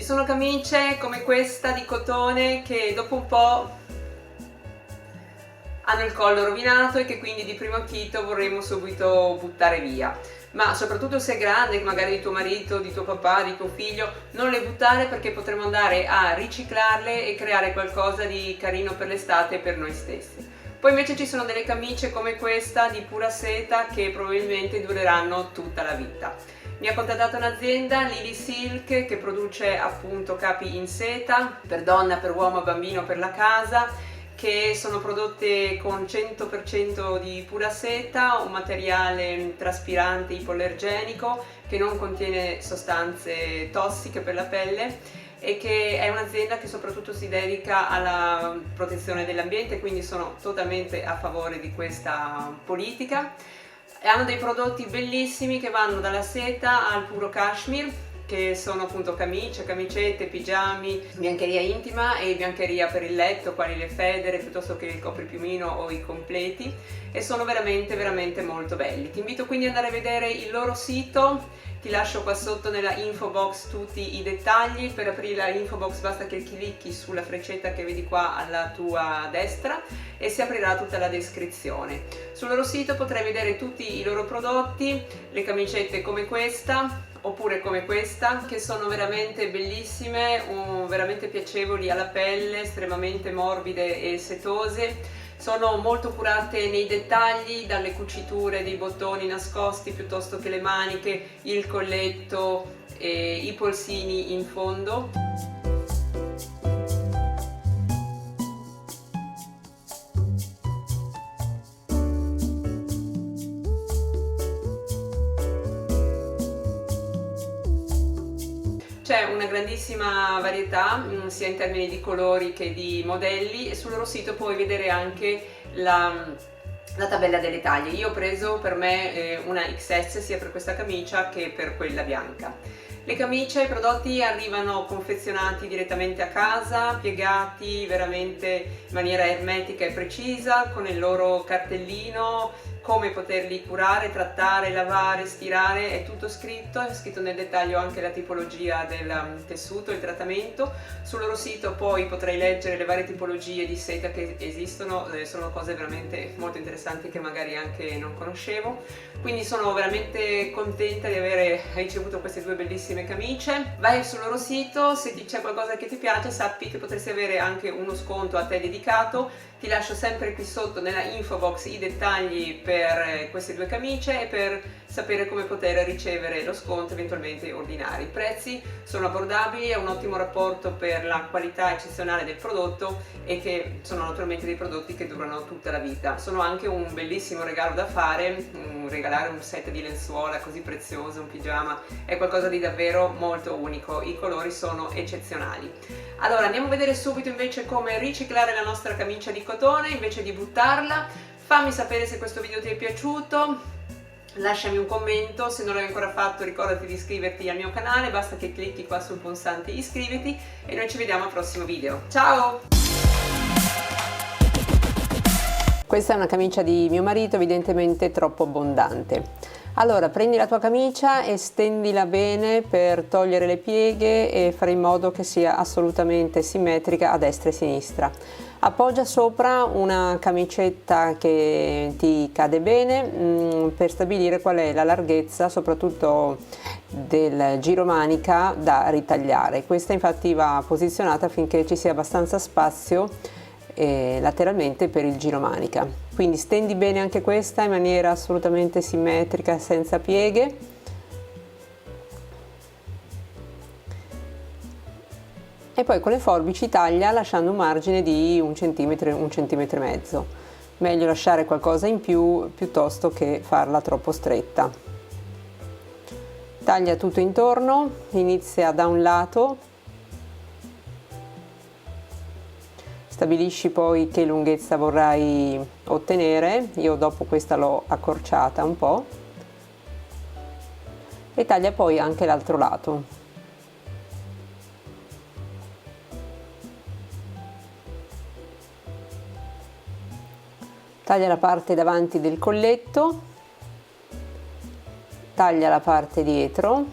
sono camicie come questa di cotone che dopo un po' hanno il collo rovinato e che quindi di primo acchito vorremmo subito buttare via. Ma soprattutto se è grande, magari di tuo marito, di tuo papà, di tuo figlio, non le buttare, perché potremo andare a riciclarle e creare qualcosa di carino per l'estate e per noi stessi. Poi invece ci sono delle camicie come questa di pura seta che probabilmente dureranno tutta la vita. Mi ha contattato un'azienda, Lily Silk, che produce appunto capi in seta per donna, per uomo, bambino, per la casa, che sono prodotte con 100% di pura seta, un materiale traspirante ipoallergenico che non contiene sostanze tossiche per la pelle, e che è un'azienda che soprattutto si dedica alla protezione dell'ambiente, quindi sono totalmente a favore di questa politica. E hanno dei prodotti bellissimi che vanno dalla seta al puro cashmere, che sono appunto camicie, camicette, pigiami, biancheria intima e biancheria per il letto, quali le federe piuttosto che il copripiumino o i completi, e sono veramente molto belli. Ti invito quindi ad andare a vedere il loro sito, ti lascio qua sotto nella info box tutti i dettagli. Per aprire la info box basta che clicchi sulla freccetta che vedi qua alla tua destra e si aprirà tutta la descrizione. Sul loro sito potrai vedere tutti i loro prodotti, le camicette come questa oppure come questa, che sono veramente bellissime, veramente piacevoli alla pelle, estremamente morbide e setose. Sono molto curate nei dettagli, dalle cuciture dei bottoni nascosti piuttosto che le maniche, il colletto e i polsini in fondo. C'è una grandissima varietà sia in termini di colori che di modelli, e sul loro sito puoi vedere anche la tabella delle taglie. Io ho preso per me una XS sia per questa camicia che per quella bianca. Le camicie, i prodotti arrivano confezionati direttamente a casa, piegati veramente in maniera ermetica e precisa, con il loro cartellino, come poterli curare, trattare, lavare, stirare, è tutto scritto, è scritto nel dettaglio anche la tipologia del tessuto, il trattamento. Sul loro sito poi potrai leggere le varie tipologie di seta che esistono, sono cose veramente molto interessanti che magari anche non conoscevo. Quindi sono veramente contenta di aver ricevuto queste due bellissime camicie. Vai sul loro sito, se c'è qualcosa che ti piace sappi che potresti avere anche uno sconto a te dedicato. Ti lascio sempre qui sotto nella info box i dettagli per queste due camicie e per sapere come poter ricevere lo sconto, eventualmente ordinare. I prezzi sono abbordabili, è un ottimo rapporto per la qualità eccezionale del prodotto e che sono naturalmente dei prodotti che durano tutta la vita. Sono anche un bellissimo regalo da fare, regalare un set di lenzuola così prezioso, un pigiama, è qualcosa di davvero molto unico, i colori sono eccezionali. Allora andiamo a vedere subito invece come riciclare la nostra camicia di cotone invece di buttarla. Fammi sapere se questo video ti è piaciuto, lasciami un commento, se non l'hai ancora fatto ricordati di iscriverti al mio canale, basta che clicchi qua sul pulsante iscriviti e noi ci vediamo al prossimo video. Ciao! Questa è una camicia di mio marito, evidentemente troppo abbondante. Allora prendi la tua camicia e stendila bene per togliere le pieghe e fare in modo che sia assolutamente simmetrica a destra e a sinistra. Appoggia sopra una camicetta che ti cade bene per stabilire qual è la larghezza soprattutto del giromanica da ritagliare. Questa infatti va posizionata affinché ci sia abbastanza spazio lateralmente per il giromanica. Quindi stendi bene anche questa in maniera assolutamente simmetrica, senza pieghe. E poi con le forbici taglia lasciando un margine di un centimetro e mezzo. Meglio lasciare qualcosa in più piuttosto che farla troppo stretta. Taglia tutto intorno, inizia da un lato. Stabilisci poi che lunghezza vorrai ottenere, io dopo questa l'ho accorciata un po', e taglia poi anche l'altro lato. Taglia la parte davanti del colletto, taglia la parte dietro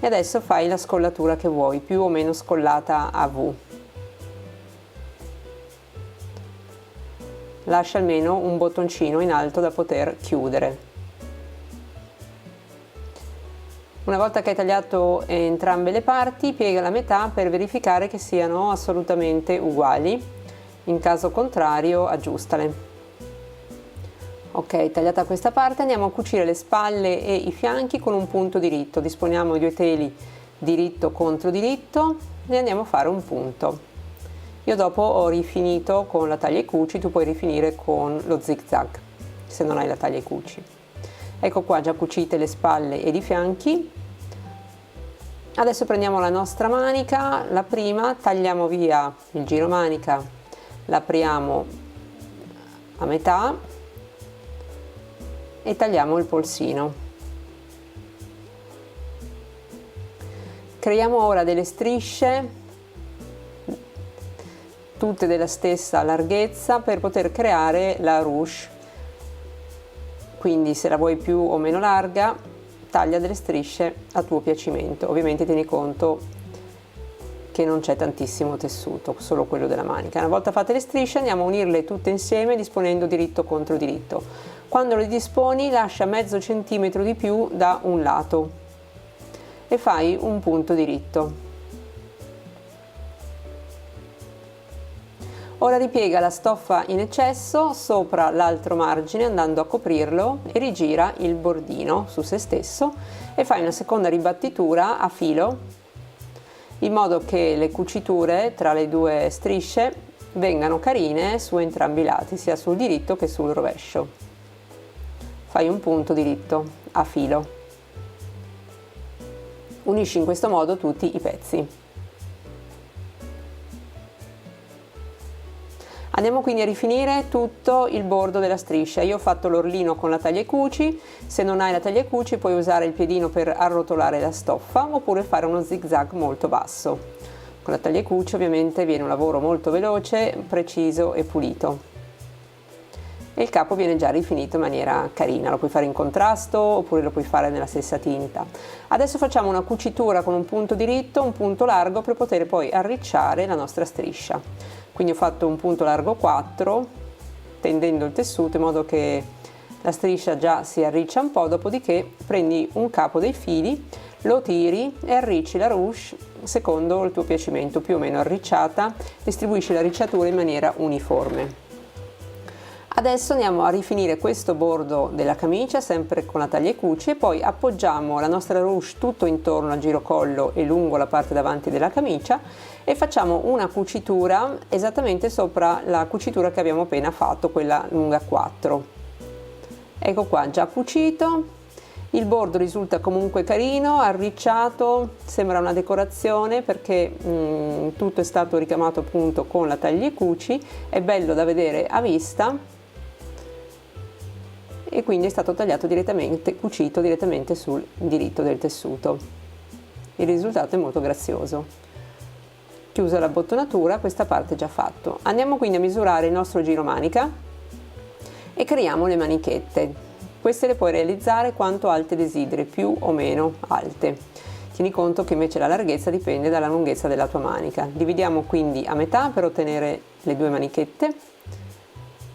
E adesso fai la scollatura che vuoi, più o meno scollata a V. Lascia almeno un bottoncino in alto da poter chiudere. Una volta che hai tagliato entrambe le parti, piega la metà per verificare che siano assolutamente uguali. In caso contrario, aggiustale. Ok, tagliata questa parte, andiamo a cucire le spalle e i fianchi con un punto diritto. Disponiamo i due teli diritto contro diritto e andiamo a fare un punto. Io dopo ho rifinito con la taglia e cuci, tu puoi rifinire con lo zig zag se non hai la taglia e cuci. Ecco qua già cucite le spalle ed i fianchi. Adesso prendiamo la nostra manica, la prima, tagliamo via il giro manica, l'apriamo a metà e tagliamo il polsino. Creiamo ora delle strisce, tutte della stessa larghezza, per poter creare la ruche. Quindi se la vuoi più o meno larga, taglia delle strisce a tuo piacimento. Ovviamente tieni conto che non c'è tantissimo tessuto, solo quello della manica. Una volta fatte le strisce andiamo a unirle tutte insieme disponendo diritto contro diritto. Quando le disponi lascia mezzo centimetro di più da un lato e fai un punto diritto. Ora ripiega la stoffa in eccesso sopra l'altro margine andando a coprirlo e rigira il bordino su se stesso e fai una seconda ribattitura a filo in modo che le cuciture tra le due strisce vengano carine su entrambi i lati, sia sul diritto che sul rovescio. Fai un punto diritto a filo. Unisci in questo modo tutti i pezzi. Andiamo quindi a rifinire tutto il bordo della striscia. Io ho fatto l'orlino con la taglia e cuci, se non hai la taglia e cuci puoi usare il piedino per arrotolare la stoffa oppure fare uno zig zag molto basso. Con la taglia e cuci ovviamente viene un lavoro molto veloce, preciso e pulito. E il capo viene già rifinito in maniera carina, lo puoi fare in contrasto oppure lo puoi fare nella stessa tinta. Adesso facciamo una cucitura con un punto diritto, un punto largo per poter poi arricciare la nostra striscia. Quindi ho fatto un punto largo 4 tendendo il tessuto in modo che la striscia già si arriccia un po', dopodiché prendi un capo dei fili, lo tiri e arricci la ruche secondo il tuo piacimento, più o meno arricciata, distribuisci la ricciatura in maniera uniforme. Adesso andiamo a rifinire questo bordo della camicia sempre con la taglia e cuci e poi appoggiamo la nostra ruche tutto intorno al girocollo e lungo la parte davanti della camicia e facciamo una cucitura esattamente sopra la cucitura che abbiamo appena fatto, quella lunga 4. Ecco qua, già cucito. Il bordo risulta comunque carino, arricciato, sembra una decorazione perché tutto è stato ricamato appunto con la taglia e cuci, è bello da vedere a vista e quindi è stato tagliato direttamente, cucito direttamente sul diritto del tessuto. Il risultato è molto grazioso. Chiusa la bottonatura, questa parte è già fatto. Andiamo quindi a misurare il nostro giro manica e creiamo le manichette. Queste le puoi realizzare quanto alte desideri, più o meno alte. Tieni conto che invece la larghezza dipende dalla lunghezza della tua manica. Dividiamo quindi a metà per ottenere le due manichette.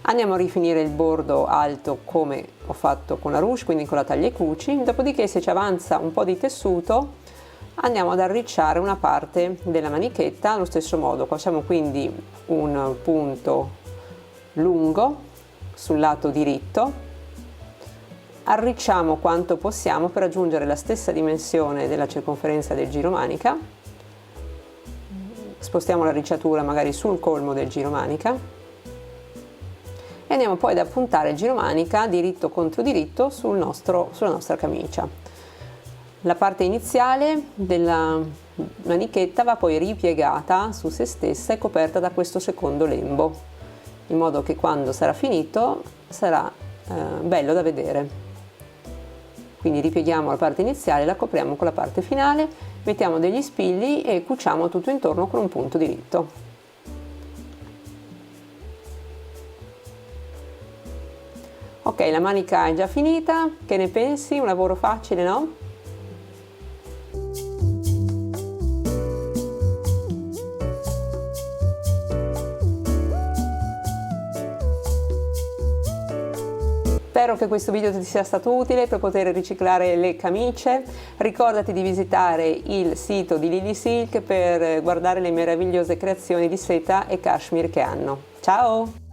Andiamo a rifinire il bordo alto come ho fatto con la ruche, quindi con la taglia e cuci. Dopodiché, se ci avanza un po' di tessuto, andiamo ad arricciare una parte della manichetta allo stesso modo. Facciamo quindi un punto lungo sul lato diritto, arricciamo quanto possiamo per raggiungere la stessa dimensione della circonferenza del giro manica, spostiamo la ricciatura magari sul colmo del giro manica e andiamo poi ad appuntare il giro manica diritto contro diritto sulla nostra camicia. La parte iniziale della manichetta va poi ripiegata su se stessa e coperta da questo secondo lembo, in modo che quando sarà finito sarà bello da vedere. Quindi ripieghiamo la parte iniziale, la copriamo con la parte finale, mettiamo degli spilli e cuciamo tutto intorno con un punto diritto. Ok, la manica è già finita, che ne pensi? Un lavoro facile, no? Spero che questo video ti sia stato utile per poter riciclare le camicie. Ricordati di visitare il sito di Lily Silk per guardare le meravigliose creazioni di seta e cashmere che hanno. Ciao!